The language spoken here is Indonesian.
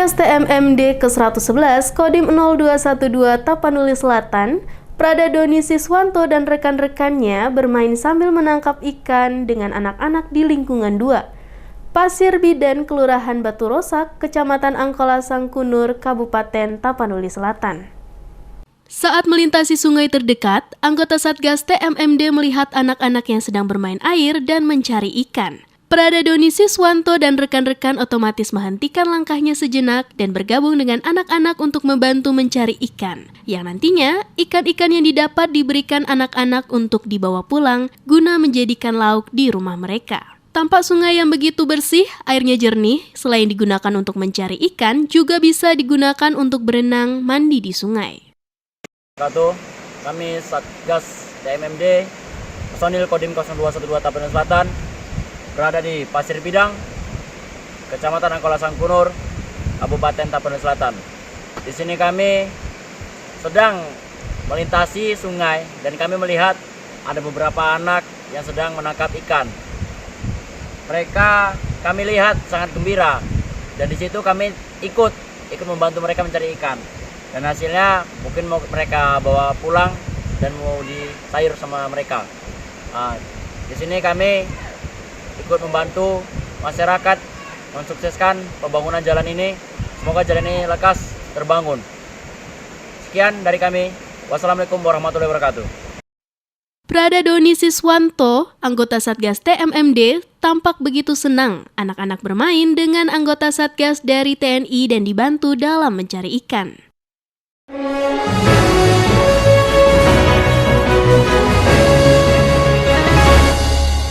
Satgas TMMD ke-111 Kodim 0212 Tapanuli Selatan, Prada Doni Siswanto dan rekan-rekannya bermain sambil menangkap ikan dengan anak-anak di lingkungan 2, Pasir Bidan, Kelurahan Batu Rosak, Kecamatan Angkola Sangkunur, Kabupaten Tapanuli Selatan. Saat melintasi sungai terdekat, anggota Satgas TMMD melihat anak-anak yang sedang bermain air dan mencari ikan. Prada Doni Siswanto dan rekan-rekan otomatis menghentikan langkahnya sejenak dan bergabung dengan anak-anak untuk membantu mencari ikan. Yang nantinya, ikan-ikan yang didapat diberikan anak-anak untuk dibawa pulang guna menjadikan lauk di rumah mereka. Tampak sungai yang begitu bersih, airnya jernih, selain digunakan untuk mencari ikan, juga bisa digunakan untuk berenang, mandi di sungai. Kami Satgas TMMD, personil Kodim 0212 Tapanuli Selatan, berada di Pasir Bidan, Kecamatan Angkola Sangkunur, Kabupaten Tapanuli Selatan. Di sini kami sedang melintasi sungai dan kami melihat ada beberapa anak yang sedang menangkap ikan. Mereka kami lihat sangat gembira dan di situ kami ikut membantu mereka mencari ikan. Dan hasilnya mungkin mau mereka bawa pulang dan mau disayur sama mereka. Di sini kami ikut membantu masyarakat mensukseskan pembangunan jalan ini. Semoga jalan ini lekas terbangun. Sekian dari kami. Wassalamualaikum warahmatullahi wabarakatuh. Prada Doni Siswanto, anggota Satgas TMMD, tampak begitu senang anak-anak bermain dengan anggota Satgas dari TNI dan dibantu dalam mencari ikan.